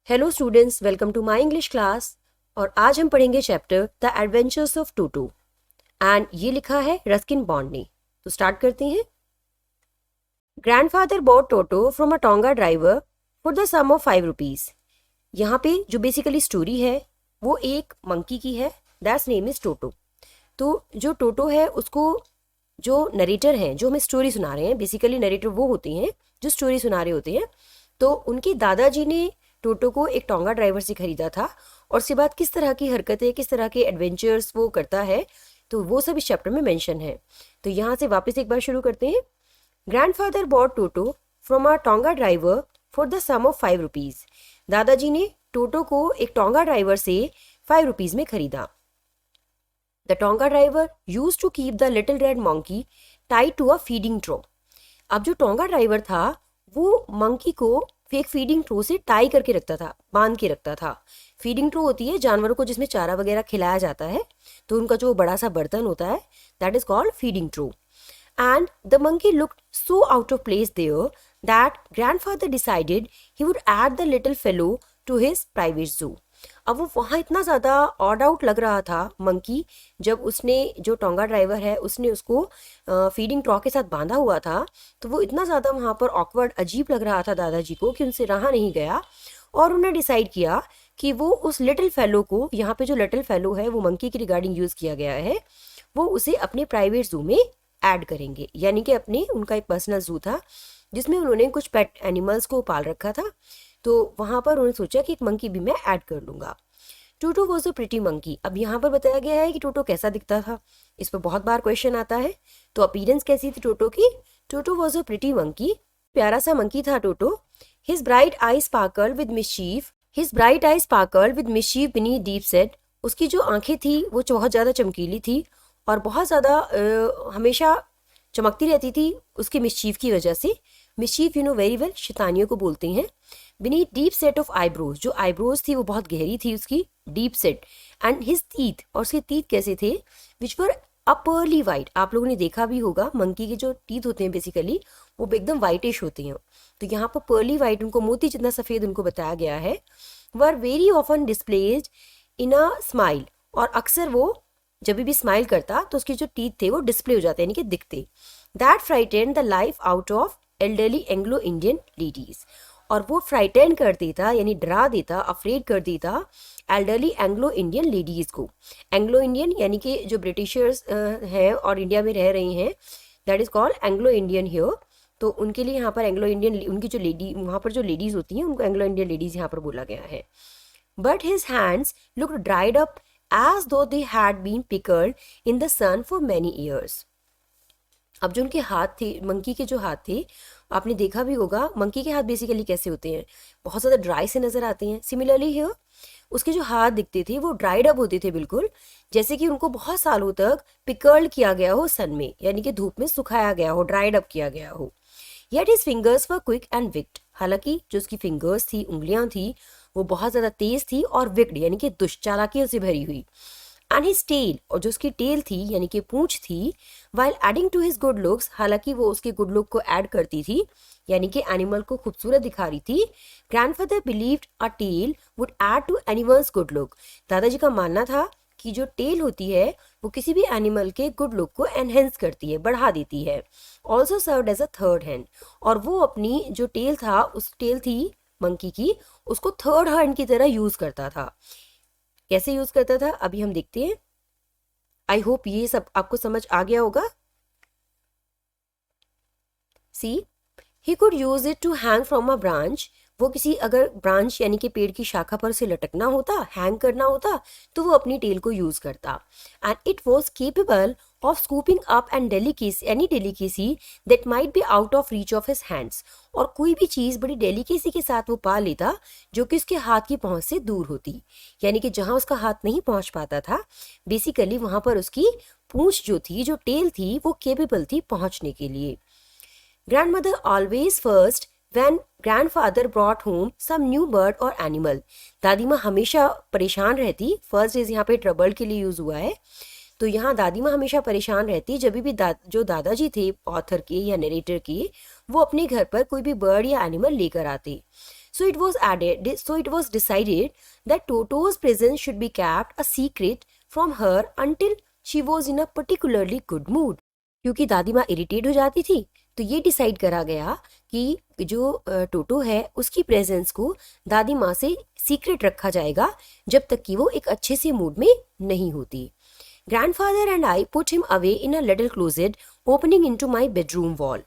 Hello students, welcome to my English class. और आज हम पढ़ेंगे chapter the adventures of Toto. And ये लिखा है रस्किन बॉन्ड ने। तो स्टार्ट करते हैं। Grandfather bought Toto from a tonga driver for the sum of 5 rupees. यहाँ पे जो बेसिकली स्टोरी है वो एक मंकी की है, दैट्स नेम इज टोटो। तो जो टोटो है उसको जो नरेटर हैं, जो हमें स्टोरी सुना रहे हैं, बेसिकली नरेटर वो होते हैं जो स्टोरी सुना रहे होते हैं। तो उनके दादाजी ने टोटो को एक टोंगा ड्राइवर से खरीदा था, और उसके बाद किस तरह की हरकतें, किस तरह के एडवेंचर्स वो करता है, तो वो सब इस चैप्टर में मेंशन है। तो यहाँ से वापस एक बार शुरू करते हैं। Grandfather bought Toto from a tonga driver for the sum of 5 rupees. दादाजी ने टोटो को एक टोंगा ड्राइवर से 5 रुपीज में खरीदा। The tonga driver used to keep the little red monkey tied to a feeding trough. अब जो टोंगा ड्राइवर था वो मंकी को एक फीडिंग ट्रो से टाई करके रखता था, बांध के रखता था। फीडिंग ट्रो होती है जानवरों को जिसमें चारा वगैरह खिलाया जाता है, तो उनका जो बड़ा सा बर्तन होता है that is called feeding trough. And the monkey looked so out of place there that grandfather decided he would add the little fellow to his private zoo. अब वो वहाँ इतना ज़्यादा ऑड आउट लग रहा था मंकी, जब उसने, जो टोंगा ड्राइवर है, उसने उसको फीडिंग ट्रॉ के साथ बांधा हुआ था, तो वो इतना ज़्यादा वहाँ पर ऑकवर्ड, अजीब लग रहा था दादाजी को कि उनसे रहा नहीं गया। और उन्होंने डिसाइड किया कि वो उस लिटिल फेलो को, यहाँ पे जो लिटिल फेलो है वो मंकी की रिगार्डिंग यूज़ किया गया है, वो उसे अपने प्राइवेट जू में ऐड करेंगे। यानी कि अपने, उनका एक पर्सनल जू था जिसमें उन्होंने कुछ पेट एनिमल्स को पाल रखा था, तो वहाँ पर उन्होंने सोचा कि एक मंकी भी मैं ऐड कर लूँगा। टोटो वॉज अ प्रिटी मंकी। अब यहाँ पर बताया गया है कि टोटो कैसा दिखता था, इस पर बहुत बार क्वेश्चन आता है। तो अपीयरेंस कैसी थी टोटो की? Toto was a pretty monkey, प्यारा सा मंकी था Toto. His bright eye sparkle with mischief, his bright eye sparkle with mischief beneath deep set. उसकी जो आंखें थी वो बहुत ज़्यादा चमकीली थी और बहुत ज़्यादा हमेशा चमकती रहती थी उसकी मिशीफ की वजह से। मिशीफ, यू नो वेरी वेल, शैतानियों को बोलते हैं। Beneath deep set of eyebrows, जो आईब्रोज थी वो बहुत गहरी थी उसकी, deep set. And his teeth, और उसके टीथ कैसे थे? विच वर अपरली वाइट। आप लोगों ने देखा भी होगा मंकी के जो टीथ होते हैं बेसिकली वो एकदम वाइटिश होते हैं, तो यहाँ पर पर्ली वाइट, उनको मोती जितना सफ़ेद उनको बताया गया है। Were very often displaced in a smile, और अक्सर वो जब भी स्माइल करता तो उसके जो टीथ थे वो डिस्प्ले हो जाते, यानी कि दिखते। That frightened the life out of elderly Anglo Indian ladies, और वो फ्राइटेन कर देता, यानी डरा देता, अफ्रेड कर देता एल्डरली एंग्लो इंडियन लेडीज को। एंग्लो इंडियन यानी कि जो ब्रिटिशर्स हैं और इंडिया में रह रही हैं, that is called Anglo Indian here. तो उनके लिए यहाँ पर एंग्लो इंडियन, उनकी जो लेडी, वहाँ पर जो लेडीज होती हैं उनको एंग्लो इंडियन लेडीज यहाँ पर बोला गया है। But his hands looked dried up as though they had been pickled in the sun for many years. अब जो उनके हाथ थे, मंकी के जो हाथ थे, आपने देखा भी होगा मंकी के हाथ बेसिकली कैसे होते हैं, बहुत ज़्यादा ड्राई से नज़र आते हैं। सिमिलरली हियर उसके जो हाथ दिखते थे वो ड्राइड अप होते थे, बिल्कुल जैसे कि उनको बहुत सालों तक पिकल्ड किया गया हो सन में, यानी कि धूप में सुखाया गया हो, ड्राइड अप किया गया हो। Yet his fingers were quick and wicked, हालांकि जो उसकी फिंगर्स थी, उंगलियां थी, वो बहुत ज़्यादा तेज थी और विक्ड यानी कि दुष्चालाकियों से भरी हुई। एंड हिज टेल, और जो उसकी टेल थी यानी कि पूंछ थी, while adding to his good looks, हालांकि वो उसके गुड लुक को ऐड करती थी, यानी कि एनिमल को खूबसूरत दिखा रही थी। Grandfather believed a tail would add to animals good look. दादाजी का मानना था कि जो टेल होती है वो किसी भी एनिमल के गुड लुक को एनहेंस करती है, बढ़ा देती है। Also served as a third hand, और वो अपनी जो टेल था, उस टेल थी मंकी की, उसको थर्ड हैंड की तरह यूज करता था। कैसे यूज करता था अभी हम देखते हैं। आई होप ये सब आपको समझ आ गया होगा। See, he could use it to hang from a branch, वो किसी अगर ब्रांच यानी कि पेड़ की शाखा पर से लटकना होता, हैंग करना होता, तो वो अपनी टेल को यूज करता। And it was capable of scooping up and any delicacy that might be out of reach of his hands, और कोई भी चीज़ बड़ी डेलिकेसी के साथ वो पा लेता जो कि उसके हाथ की पहुंच से दूर होती, यानी कि जहां उसका हाथ नहीं पहुंच पाता था, बेसिकली वहां पर उसकी पूंछ जो थी, जो टेल थी, वो केपेबल थी पहुंचने के लिए। Grandmother always first when grandfather brought home some new bird or animal, दादी माँ हमेशा परेशान रहती, फर्स्ट इज यहाँ पे ट्रबल के लिए यूज हुआ है, तो यहाँ दादी माँ हमेशा परेशान रहती जब भी जो दादाजी थे ऑथर के या नरेटर के, वो अपने घर पर कोई भी बर्ड या एनिमल लेकर आते। So it was decided that Toto's presence should be kept a secret from her until she was in a particularly good mood. क्योंकि दादी माँ इरिटेट हो जाती थी, तो ये डिसाइड करा गया कि जो टोटो है उसकी प्रेजेंस को दादी माँ से सीक्रेट रखा जाएगा जब तक कि वो एक अच्छे से मूड में नहीं होती. Grandfather and I put him away in a little closet opening into my bedroom wall.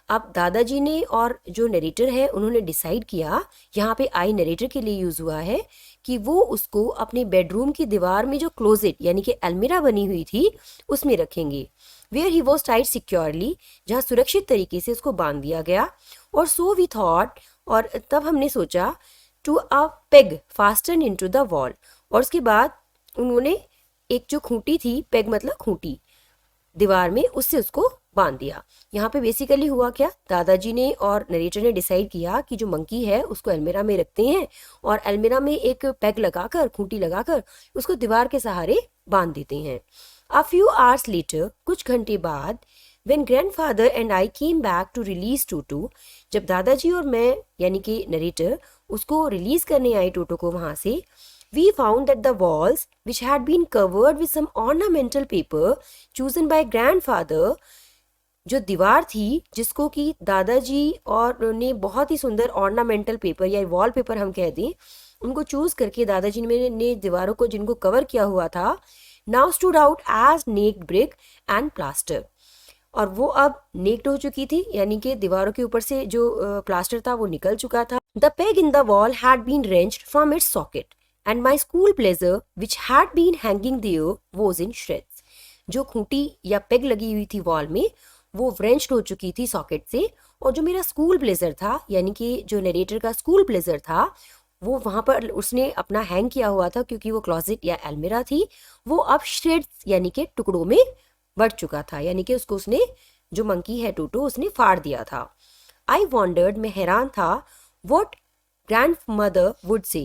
अब दादाजी ने और जो नरेटर है उन्होंने डिसाइड किया, यहाँ पे आई नरेटर के लिए यूज हुआ है, कि वो उसको अपने बेडरूम की दीवार में जो क्लोजेट यानी कि अलमीरा बनी हुई थी उसमें रखेंगे. Where he was tied securely, जहाँ सुरक्षित तरीके से उसको बांध दिया गया. और सो वी थॉट, और तब हमने सोचा, to a peg fasten into the wall. और उसके बाद उन्होंने एक जो खूंटी थी, पेग मतलब खूंटी, दीवार में, उससे उसको बांध दिया. यहाँ पे बेसिकली हुआ क्या, दादाजी ने और नरेटर ने डिसाइड किया कि जो मंकी है उसको अलमीरा में रखते हैं और अलमीरा में एक पैग लगाकर, खूंटी लगाकर उसको दीवार के सहारे बांध देते हैं. A few hours later, कुछ घंटे बाद, when grandfather and I came back to release टोटो, जब दादाजी और मैं यानी कि नरेटर उसको रिलीज करने आए टोटो को वहां से, we found that the walls, which had been covered with some ornamental paper chosen by grandfather, जो दीवार थी जिसको कि दादाजी और ने बहुत ही सुंदर ऑर्नामेंटल पेपर या वॉल पेपर हम कह दें, उनको चूज करके दादाजी ने दीवारों को जिनको कवर किया हुआ था, now stood out as naked brick and plaster. और वो अब नेक्ड हो चुकी थी, यानी कि दीवारों के ऊपर से जो प्लास्टर था वो निकल चुका था. The peg in the wall had been wrenched from its socket and my school blazer which had been hanging there was in shreds. जो खूंटी या पेग लगी हुई थी वॉल में वो व्रेंच्ड हो चुकी थी सॉकेट से, और जो मेरा स्कूल ब्लेजर था यानी कि जो नरेटर का स्कूल ब्लेजर था वो वहां पर उसने अपना हैंग किया हुआ था, क्योंकि वो क्लोजेट या अलमीरा थी, वो अब श्रेड्स यानी कि टुकड़ों में बढ़ चुका था, यानी कि उसको उसने, जो मंकी है टोटो, उसने फाड़ दिया था. आई वॉन्डर्ड, मैं हैरान था, what grand mother would say,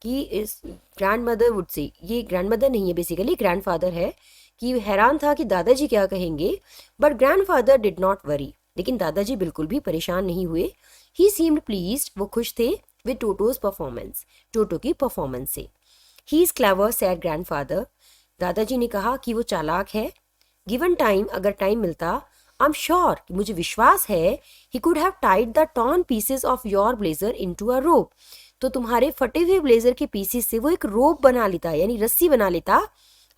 कि इस ग्रैंड मदर वुड से, ये ग्रैंड मदर नहीं है बेसिकली ग्रैंडफादर है, कि हैरान था कि दादाजी क्या कहेंगे. But grandfather did not worry, लेकिन दादाजी बिल्कुल भी परेशान नहीं हुए. ही सीम्ड प्लीज्ड, वो खुश थे विद टोटोज परफॉर्मेंस, टोटो की परफॉर्मेंस से. He is clever sad grandfather, दादाजी ने कहा कि वो चालाक है. गिवन टाइम, अगर टाइम मिलता, आई एम श्योर, मुझे विश्वास है, he could have tied the torn pieces of your blazer into a rope, तो तुम्हारे फटे हुए ब्लेजर के पीसेस से वो एक रोप बना लेता, यानी रस्सी बना लेता,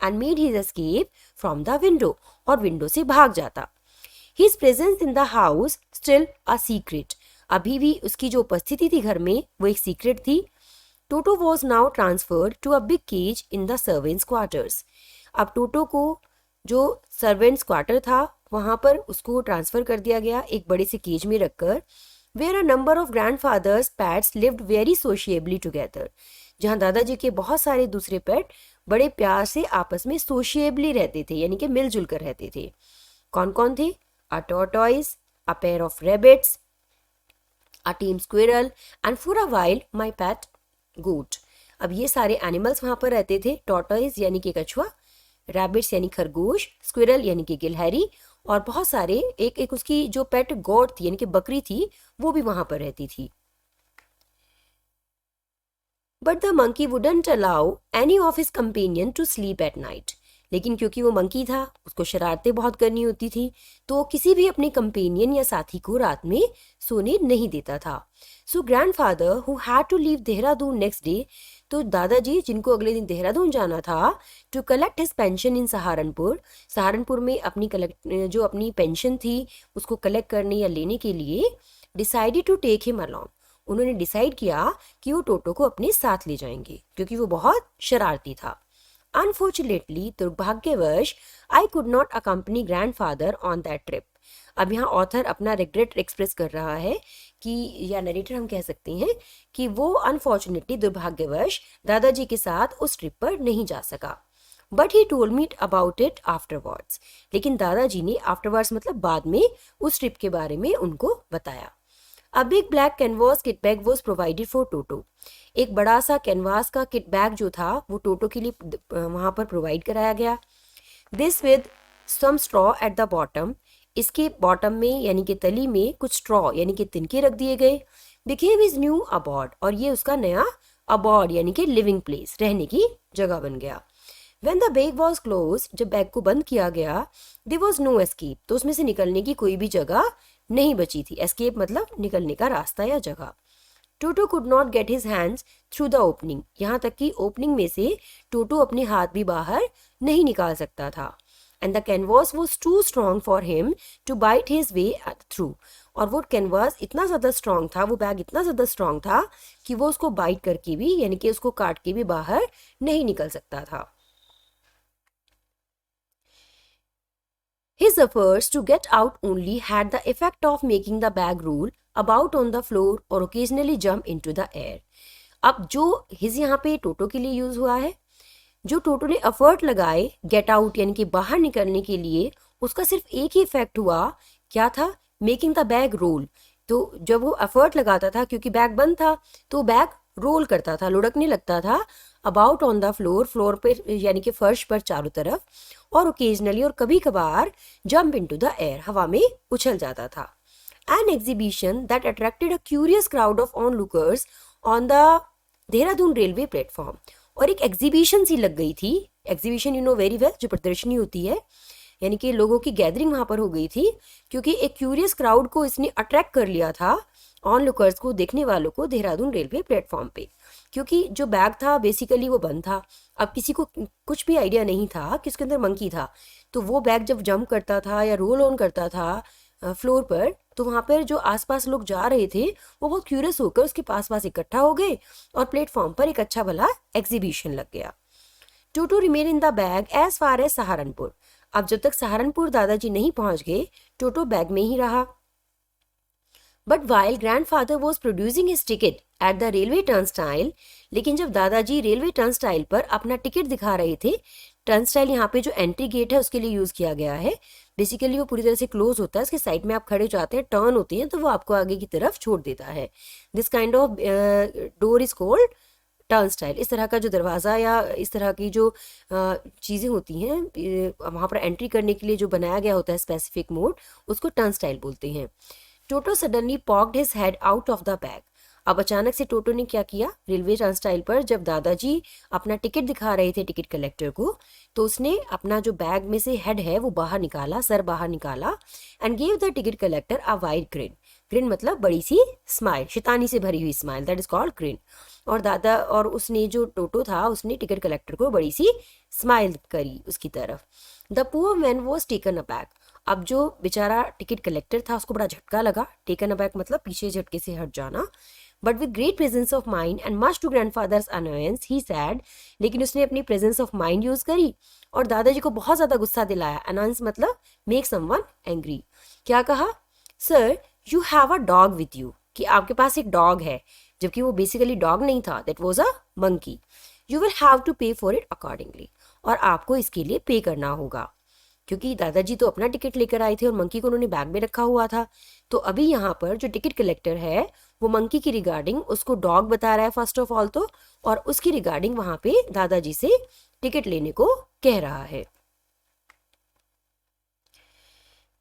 and made his escape from the window, और विंडो से भाग जाता. His presence in the house still a secret, अभी भी उसकी जो उपस्थिति थी घर में वो एक सीक्रेट थी. Toto was now transferred to a big cage in the servants quarters. अब टोटो को जो सर्वेंट्स क्वार्टर था वहां पर उसको ट्रांसफर कर दिया गया, एक बड़े से केज में रखकर. Where a number of grandfather's pets lived very sociably together, जहाँ दादाजी के बहुत सारे दूसरे पेट बड़े प्यार से आपस में सोशिएबली रहते थे, यानी कि मिलजुल कर रहते थे. कौन कौन थे? A tortoise, a pair of rabbits, a tame squirrel, and for a while my pet goat. अब ये सारे एनिमल्स वहां पर रहते थे. टॉर्टॉइस यानी कि कछुआ, रैबिट्स यानी खरगोश, स्क्विरल यानी कि गिलहरी, और बहुत सारे, एक एक उसकी जो पेट गोट थी यानी कि बकरी थी वो भी वहां पर रहती थी. But the monkey wouldn't allow any of his companion to sleep at night, लेकिन क्योंकि वो मंकी था उसको शरारतें बहुत करनी होती थी, तो किसी भी अपने कंपेनियन या साथी को रात में सोने नहीं देता था. So grandfather who had to leave Dehradun next day, तो दादाजी जिनको अगले दिन देहरादून जाना था, to collect his pension in Saharanpur, Saharanpur में जो अपनी पेंशन थी उसको कलेक्ट करने या लेने के लिए, decided to take him along, उन्होंने डिसाइड किया कि वो टोटो को अपने साथ ले जाएंगे क्योंकि वो बहुत शरारती था. अनफॉर्चुनेटली, दुर्भाग्यवश, I could not accompany grandfather on that trip. अब यहाँ ऑथर अपना रिग्रेट एक्सप्रेस कर रहा है कि, या नरेटर हम कह सकते हैं कि वो अनफॉर्चुनेटली, दुर्भाग्यवश, दादाजी के साथ उस ट्रिप पर नहीं जा सका. But he told me about it afterwards, लेकिन दादाजी ने आफ्टरवर्ड्स मतलब बाद में उस ट्रिप के बारे में उनको बताया. A big black canvas kit bag was provided for Toto. एक बड़ा सा कैनवास का किट बैग जो था वो टोटो के लिए वहां पर प्रोवाइड कराया गया. This with some straw at the bottom. इसके बॉटम में यानी कि तली में कुछ स्ट्रॉ यानी कि तिनके रख दिए गए. बिकेम हिज न्यू अबॉर्ड, और ये उसका नया अबॉर्ड यानी कि लिविंग प्लेस, रहने की जगह बन गया। When the bag was closed, जब बैग को बंद किया गया, there was no escape, तो उसमें से निकलने की कोई भी जगह नहीं बची थी। escape मतलब निकलने का रास्ता या जगह। टोटो could not get his hands through the opening, यहाँ तक कि ओपनिंग में से टोटो अपने हाथ भी बाहर नहीं निकाल सकता था। And the canvas was too strong for him to bite his way through, और वो कैनवास इतना ज़्यादा स्ट्रांग था, वो बैग इतना ज़्यादा स्ट्रांग था कि वो उसको बाइट करके भी यानी कि उसको काट के भी बाहर नहीं निकल सकता था। His efforts to get out only had the effect of making the bag roll about on the floor or occasionally jump into the air. अब जो his यहाँ पे टोटो के लिए यूज हुआ है, जो टोटो ने एफर्ट लगाए गेट आउट यानी कि बाहर निकलने के लिए, उसका सिर्फ एक ही इफेक्ट हुआ, क्या था? Making the bag roll. तो जब वो एफर्ट लगाता था, क्योंकि बैग बंद था, तो बैग रोल करता था, लुढ़कने लगता था about on the floor, floor पे यानी कि फर्श पर चारों तरफ, और ओकेजनली और कभी कभार जंप इनटू द एयर, हवा में उछल जाता था। An exhibition that attracted a curious crowd of on lookers on the Dehradun railway platform, और एक एग्जीबिशन सी लग गई थी। Exhibition you know very well, जो प्रदर्शनी होती है, यानी कि लोगों की गैदरिंग वहां पर हो गई थी, क्योंकि एक क्यूरियस क्राउड को इसने अट्रैक्ट कर लिया था, ऑन लुकर्स को, देखने वालों को, देहरादून रेलवे प्लेटफॉर्म पे। क्योंकि जो बैग था बेसिकली वो बंद था, अब किसी को कुछ भी आइडिया नहीं था कि उसके अंदर मंकी था, तो वो बैग जब जंप करता था या रोल ऑन करता था फ्लोर पर, तो वहाँ पर जो आसपास लोग जा रहे थे वो बहुत क्यूरियस होकर उसके पास इकट्ठा हो गए, और प्लेटफॉर्म पर एक अच्छा भला एग्जीबिशन लग गया। Toto remain in the bag as far as Saharanpur. अब जब तक सहारनपुर दादाजी नहीं पहुंच गए, टोटो बैग में ही रहा। But while grandfather was producing his ticket at the railway turnstile, लेकिन जब दादाजी रेलवे टर्नस्टाइल पर अपना टिकट दिखा रहे थे, टर्नस्टाइल यहाँ पे जो एंट्री गेट है उसके लिए यूज किया गया है, बेसिकली वो पूरी तरह से क्लोज होता है, उसके साइड में आप खड़े हो जाते हैं, टर्न होती है, तो वो आपको आगे की तरफ छोड़ देता है। This kind of door is called turnstile. इस तरह का जो दरवाज़ा या इस तरह की जो चीज़ें होती हैं वहाँ पर एंट्री करने के लिए जो बनाया गया होता है स्पेसिफिक मोड, उसको टर्नस्टाइल बोलते हैं। Toto suddenly poked his head out of the bag. अब अचानक से टोटो ने क्या किया, रेलवे टर्नस्टाइल पर जब दादाजी अपना टिकट दिखा रहे थे टिकट कलेक्टर को, तो उसने अपना जो बैग में से हेड है वो बाहर निकाला, सर बाहर निकाला, and gave the ticket collector a wide green. Green मतलब बड़ी सी स्माइल, शैतानी से भरी हुई smile, that is called green. और उसने जो टोटो था उसने टिकट कलेक्टर को बड़ी सी स्माइल करी उसकी तरफ। The poor man was taken aback. अब जो बेचारा टिकट कलेक्टर था उसको बड़ा झटका लगा, टेकन अबैक मतलब पीछे झटके से हट जाना। But with great presence of mind and much to grandfather's annoyance he said, लेकिन उसने अपनी प्रेजेंस ऑफ माइंड यूज करी और दादाजी को बहुत ज्यादा गुस्सा दिलाया। अनाउंस मतलब मेक समवन एंग्री। क्या कहा? Sir you have a dog with you, कि आपके पास एक डॉग है, जबकि वो बेसिकली डॉग नहीं था, that was a monkey. You will have to pay for it accordingly, और आपको इसके लिए पे करना होगा, क्योंकि दादाजी तो अपना टिकट लेकर आए थे और मंकी को उन्होंने बैग में रखा हुआ था। तो अभी यहाँ पर जो टिकट कलेक्टर है वो मंकी की रिगार्डिंग उसको डॉग बता रहा है फर्स्ट ऑफ ऑल तो, और उसकी रिगार्डिंग वहां पे दादाजी से टिकट लेने को कह रहा है।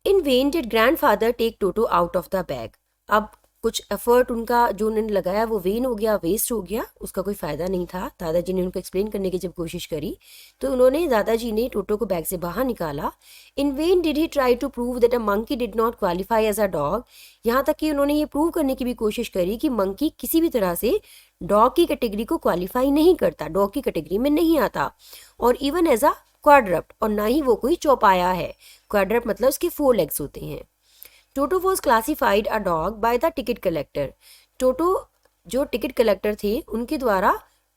In vain did grandfather take Toto out of the bag. अब कुछ एफर्ट उनका जो उन्होंने लगाया वो वेन हो गया, वेस्ट हो गया, उसका कोई फायदा नहीं था। दादाजी ने उनको एक्सप्लेन करने की जब कोशिश करी तो उन्होंने दादाजी ने टोटो को बैग से बाहर निकाला। In vain did he try to prove that a monkey did not qualify as a dog. यहाँ तक कि उन्होंने ये प्रूव करने की भी कोशिश करी कि मंकी किसी भी तरह से डॉग की कैटेगरी को क्वालिफाई नहीं करता, डॉग की कैटेगरी में नहीं आता, और इवन एज अ क्वाड्रप्ट, और ना ही वो कोई चौपाया है। क्वाड्रप्ट मतलब उसके 4 लेग्स होते हैं। Toto was classified a dog by the ticket collector. Toto जो टिकट कलेक्टर थे उनके द्वारा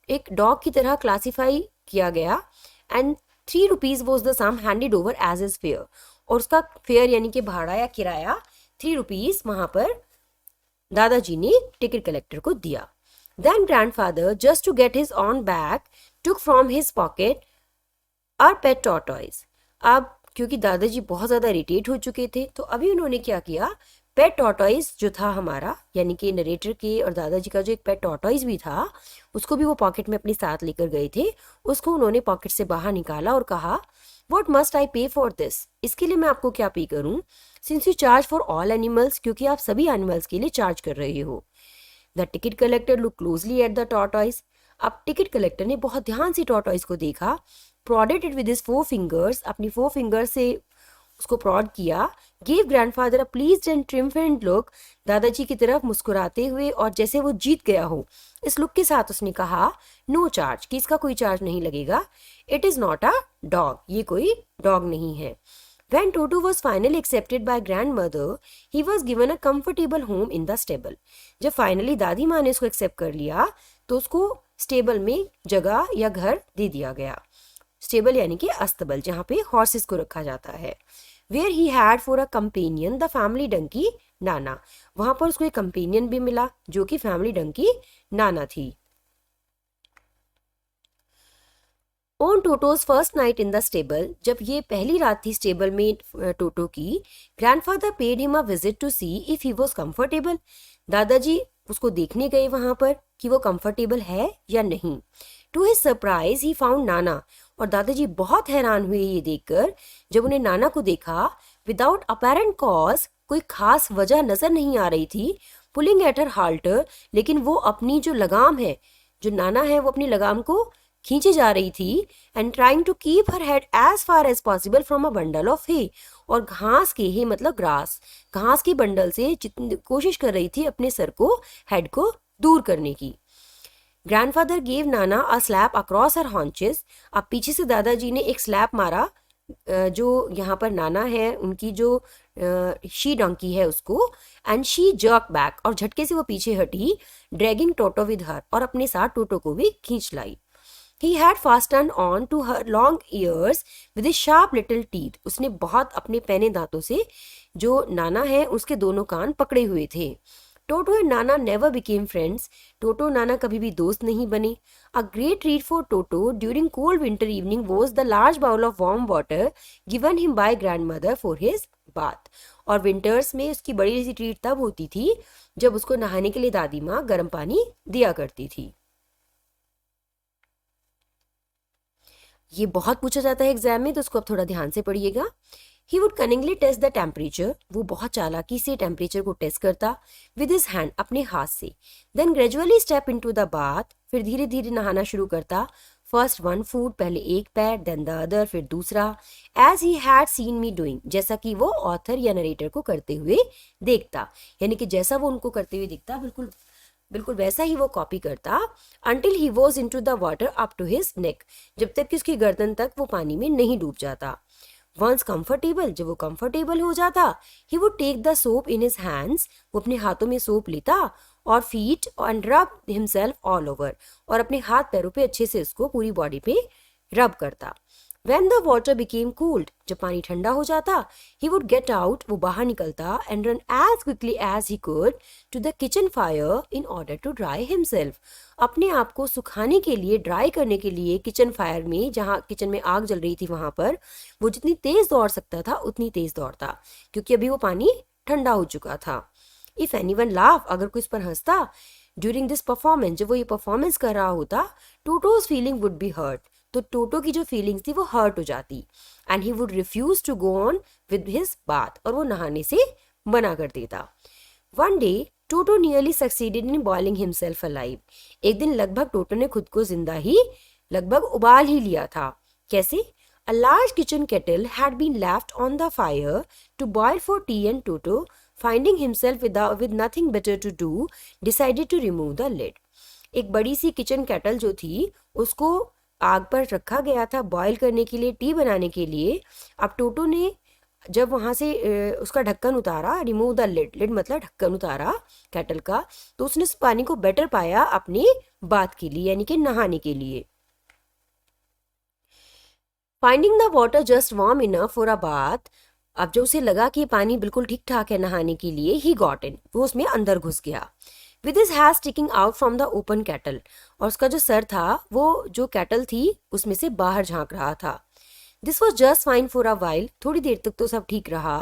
एक डॉग की तरह क्लासिफाई किया गया। And 3 rupees was the sum handed over as is fare, और उसका फेयर यानी कि भाड़ा या किराया 3 रुपीज वहां पर दादाजी ने टिकट कलेक्टर को दिया। Then grandfather just to get his own back took from his pocket our pet tortoise. अब क्योंकि दादाजी बहुत ज़्यादा इरिटेट हो चुके थे तो अभी उन्होंने क्या किया, पेट टॉर्टॉइज जो था हमारा यानी कि नरेटर के और दादाजी का जो एक पेट टॉर्टॉइज भी था उसको भी वो पॉकेट में अपने साथ लेकर गए थे। उसको उन्होंने पॉकेट से बाहर निकाला और कहा, व्हाट मस्ट आई पे फॉर दिस? इसके लिए मैं आपको क्या पे करूं? Since you charge for all animals, क्योंकि आप सभी एनिमल्स के लिए चार्ज कर रहे हो। The ticket collector look closely at the tortoise. अब टिकट कलेक्टर ने बहुत ध्यान से टॉर्टॉइस को देखा, prodded it with his 4 fingers, अपनी 4 फिंगर से उसको प्रॉड किया, give grandfather a pleased and triumphant look, दादाजी की तरफ मुस्कुराते हुए और जैसे वो जीत गया हो इस लुक के साथ उसने कहा, नो चार्ज, कि इसका कोई चार्ज नहीं लगेगा, it is not a dog, ये कोई डॉग नहीं है। When Toto was finally accepted by grandmother, he was given a comfortable home in the stable. जब फाइनली दादी माँ ने उसको एक्सेप्ट कर लिया तो उसको स्टेबल में जगह या घर दे दिया गया। स्टेबल यानी कि अस्तबल, जहाँ पे हॉर्सेस को रखा जाता है। Where he had for a companion the family donkey नाना, वहाँ पर उसको एक कंपेनियन भी मिला जो कि फैमिली डंकी नाना थी। On Toto's first night in the stable, जब ये पहली रात थी स्टेबल में टोटो की, grandfather paid him a visit to see if he was comfortable. दादाजी उसको देखने गए वहां पर कि वो कंफर्टेबल है या नहीं। To his surprise he found Nana, और दादाजी बहुत हैरान हुए ये देखकर जब उन्हें नाना को देखा, विदाउट अपेरेंट कॉज, कोई खास वजह नजर नहीं आ रही थी, पुलिंग एट हर हाल्टर, लेकिन वो अपनी जो लगाम है, जो नाना है वो अपनी लगाम को खींची जा रही थी, and trying to keep her head as far as possible from a bundle of hay, और घास के हे मतलब ग्रास, घास की बंडल से जितनी कोशिश कर रही थी अपने सर को, हेड को दूर करने की। Grandfather gave Nana a slap across her haunches, अब पीछे से दादाजी ने एक स्लैप मारा जो यहाँ पर नाना है उनकी जो शी डंकी है उसको, एंड शी जर्क बैक, और झटके से वो पीछे हटी, ड्रैगिंग टोटो विद हर, और अपने साथ टोटो को भी खींच लाई। He had fastened on to her long ears with his sharp little teeth. उसने बहुत अपने पैने दांतों से जो नाना है उसके दोनों कान पकड़े हुए थे। टोटो and Nana never became friends. टोटो नाना कभी भी दोस्त नहीं बने। A great treat for Toto during cold winter evening was the large bowl of warm water given him by grandmother for his bath. और विंटर्स में उसकी बड़ी सी ट्रीट तब होती थी जब उसको नहाने के लिए दादी माँ गर्म पानी दिया करती थी। ये बहुत पूछा जाता है एग्जाम में, तो उसको अब थोड़ा ध्यान से पढ़िएगा। He would cunningly test the temperature, वो बहुत चालाकी से टेम्परेचर को टेस्ट करता, विद हिज हैंड, अपने हाथ से। Then gradually step into the bath, फिर धीरे धीरे नहाना शुरू करता। फर्स्ट वन फुट, पहले एक पैर, देन द अदर, फिर दूसरा, as he had seen me doing, जैसा कि वो ऑथर या नरेटर को करते हुए देखता, यानी कि जैसा वो उनको करते हुए दिखता बिल्कुल बिल्कुल वैसा ही वो कॉपी करता। Until he was in to the water up to his neck, जब तक कि उसकी गर्दन तक वो पानी में नहीं डूब जाता। वंस कंफर्टेबल, जब वो कंफर्टेबल हो जाता, he would take the soap in his hands, वो अपने हाथों में सोप लेता, और feet and rub himself all over, और अपने हाथ पैरों पे अच्छे से उसको पूरी बॉडी पे रब करता। When the water became cooled, जब पानी ठंडा हो जाता, he would get out, वो बाहर निकलता, and run as quickly as he could to the kitchen fire in order to dry himself. अपने आप को सुखाने के लिए, ड्राई करने के लिए किचन फायर में, जहाँ किचन में आग जल रही थी वहां पर वो जितनी तेज दौड़ सकता था उतनी तेज दौड़ता, क्योंकि अभी वो पानी ठंडा हो चुका था। If anyone laugh, अगर कोई इस पर हंसता, during this performance, जब वो ये परफॉर्मेंस कर रहा होता, Toto's feeling would be hurt, तो टोटो की जो फीलिंग्स थी वो हर्ट हो जाती, and he would refuse to go on with his bath, और वो नहाने से मना कर देता। One day Toto nearly succeeded in boiling himself alive, एक दिन लगभग टोटो ने खुद को जिंदा ही लगभग उबाल ही लिया था। कैसे? A large kitchen kettle had been left on the fire to boil for tea, and Toto finding himself with nothing better to do decided to remove the lid. एक बड़ी सी किचन केटल जो थी उसको आग पर रखा गया था बॉईल करने के लिए, टी बनाने के लिए। अब टोटो ने जब वहां से उसका ढक्कन उतारा, रिमूव द लिड, लिड मतलब ढक्कन उतारा केटल का, तो उसने उस पानी को बेटर पाया अपने बाथ के लिए, यानी कि नहाने के लिए। Finding the water just warm enough for a bath, अब जो उसे लगा कि पानी बिल्कुल ठीक ठाक है नहाने के लिए, ही गॉट इन, वो उसमें अंदर घुस गया। With his hand sticking out from the open cattle, और उसका जो सर था वो जो कैटल थी उसमें से बाहर झांक रहा था। This was just fine for a while, थोड़ी देर तक तो सब ठीक रहा,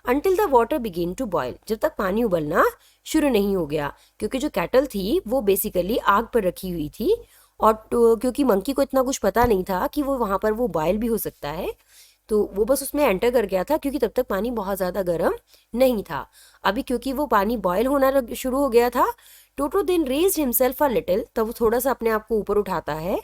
until the water begin to boil, जब तक पानी उबलना शुरू नहीं हो गया, क्योंकि जो कैटल थी वो बेसिकली आग पर रखी हुई थी, और क्योंकि मंकी को इतना कुछ पता नहीं था कि वो वहां पर वो बॉयल भी हो सकता है, तो वो बस उसमें एंटर कर गया था, क्योंकि तब तक पानी बहुत ज़्यादा गर्म नहीं था। अभी क्योंकि वो पानी बॉयल होना शुरू हो गया था, Toto then raised himself a little, तब वो थोड़ा सा अपने आप को ऊपर उठाता है,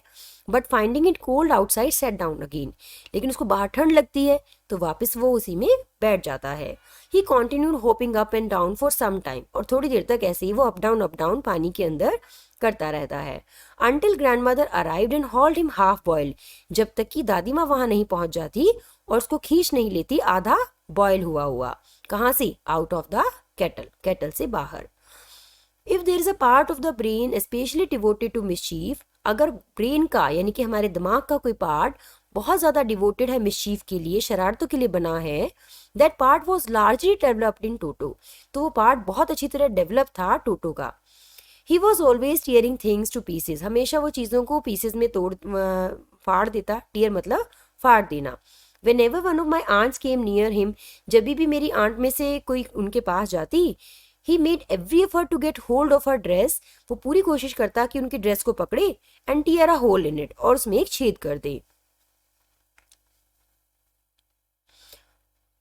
but finding it cold outside set down again, लेकिन उसको बाहर ठंड लगती है तो वापस वो उसी में बैठ जाता है। He continued hopping up and down for some time, और थोड़ी देर तक ऐसे ही वो अप डाउन पानी के अंदर करता रहता है। Until grand mother arrived and hold him half boiled, जब तक कि दादी माँ वहां नहीं पहुंच जाती और उसको खींच नहीं लेती आधा बॉयल हुआ। कहाँ से? आउट ऑफ द केटल से बाहर। If there is a part of the brain specially devoted to mischief, अगर ब्रेन का यानी कि हमारे दिमाग का कोई पार्ट बहुत ज्यादा डिवोटेड है मिसचीफ के लिए, शरारतों के लिए बना है, that part was largely developed in Toto, तो वो पार्ट बहुत अच्छी तरह डेवलप था टोटो का। He was always tearing things to pieces, हमेशा वो चीज़ों को पीसेज में फाड़ देता। टीयर मतलब फाड़ देना। Whenever one of my aunts came near him, जब भी मेरी आंट में से कोई उनके पास जाती, he made every effort to get hold of her dress, वो पूरी कोशिश करता कि उनकी ड्रेस को पकड़े, and tear a hole in it, और उसमें एक छेद कर दे।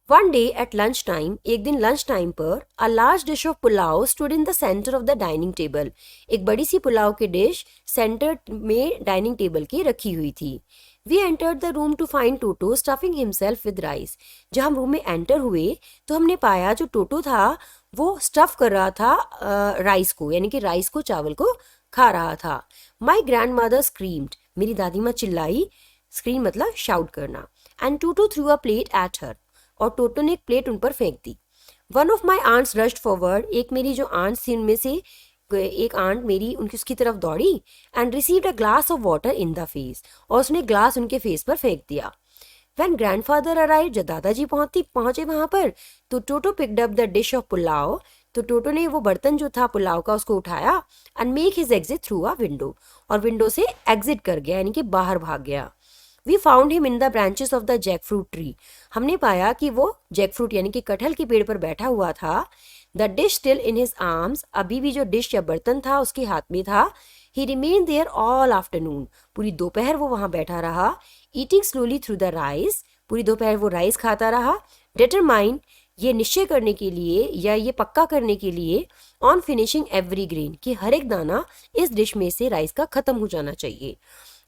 One day at lunch time, एक दिन लंच टाइम पर, a large dish of pulao stood in the centre of the dining table, एक बड़ी सी पुलाव की डिश सेंटर में डाइनिंग टेबल की रखी हुई थी। We entered the room to find Toto stuffing himself with rice, जब हम रूम में एंटर हुए तो हमने पाया जो टोटो था वो स्टफ कर रहा था राइस को, यानी कि राइस को, चावल को खा रहा था। माई ग्रैंड मदर स्क्रीम्ड, मेरी दादी माँ चिल्लाई, स्क्रीम मतलब शाउट करना, and Toto threw a plate at her, और टोटो ने एक प्लेट उन पर फेंक दी। One of my aunts rushed forward, एक मेरी जो आंट्स थी उनमें से एक आंट मेरी उनकी उसकी तरफ दौड़ी, and received a glass of water in the face, और उसने ग्लास उनके फेस पर फेंक दिया। व्हेन ग्रैंडफादर अराइव, जब दादाजी पहुंचे वहां पर, तो Toto picked up the dish of pulao, तो टोटो ने वो बर्तन जो था पुलाव का उसको उठाया, and make his exit through a window, और विंडो से एग्जिट कर गया, यानी कि बाहर भाग गया। We found him in the branches of the jackfruit tree, हमने पाया कि वो जैक फ्रूट यानी कि कटहल के पेड़ पर बैठा हुआ था। The dish still in his arms, अभी भी जो डिश या बर्तन था उसके हाथ में था। He remain there all afternoon, पूरी दोपहर वो वहां बैठा रहा। Eating slowly through the rice, पूरी दोपहर वो राइस खाता रहा। डिटरमाइन, ये निश्चय करने के लिए या ये पक्का करने के लिए, ऑन फिनिशिंग एवरी ग्रेन, कि हर एक दाना इस डिश में से राइस का खत्म हो जाना चाहिए।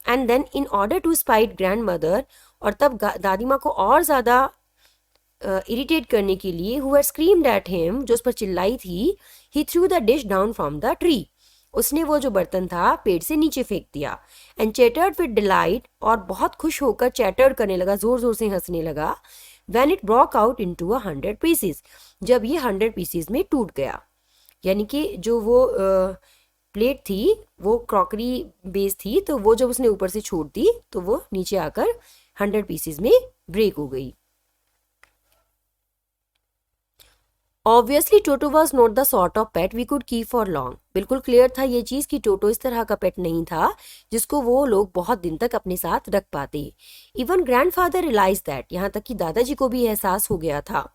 And then in order to spite grandmother, और तब दादी माँ को और ज्यादा इरिटेट करने के लिए, who had screamed at him, जो उस पर चिल्लाई थी, he threw the dish down from the tree, उसने वो जो बर्तन था पेड़ से नीचे फेंक दिया। एंड चैटर्ड विद डिलाइट, और बहुत खुश होकर चैटर्ड करने लगा, जोर जोर से हंसने लगा। When it broke out into 100 pieces, जब ये 100 पीसेस में टूट गया, यानी कि जो वो प्लेट थी वो क्रॉकरी बेस थी, तो वो जब उसने ऊपर से छोड़ दी तो वो नीचे आकर 100 पीसेस में ब्रेक हो गई। Obviously Toto was not the sort of pet we could keep for long, बिल्कुल क्लियर था ये चीज कि टोटो इस तरह का पेट नहीं था जिसको वो लोग बहुत दिन तक अपने साथ रख पाते। इवन ग्रैंडफादर रियलाइज दैट, यहाँ तक कि दादाजी को भी एहसास हो गया था।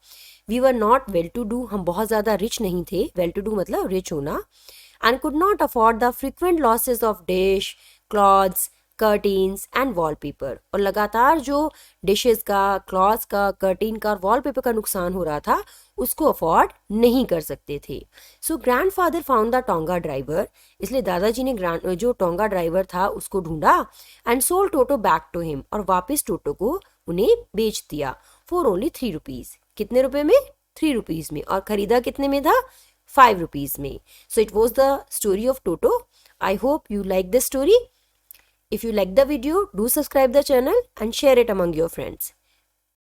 We were not well to do, हम बहुत ज्यादा रिच नहीं थे, वेल टू डू मतलब रिच होना, and could not afford the frequent losses of dish, clothes, curtains and wallpaper, और लगातार जो डिशेस का, क्लॉथ्स का, कर्टेन का और वॉलपेपर का नुकसान हो रहा था उसको अफोर्ड नहीं कर सकते थे। So grandfather found the tonga driver, इसलिए दादाजी ने जो टोंगा ड्राइवर था उसको ढूंढा, and sold Toto back to him, और वापस टोटो को उन्हें बेच दिया फॉर ओनली 3 रुपीज। कितने रुपए में? 3 रुपीज में, और खरीदा कितने में था? 5 रुपीज में। So it was the story of Toto. I hope you like this story. If you like the video, do subscribe the channel and share it among your friends.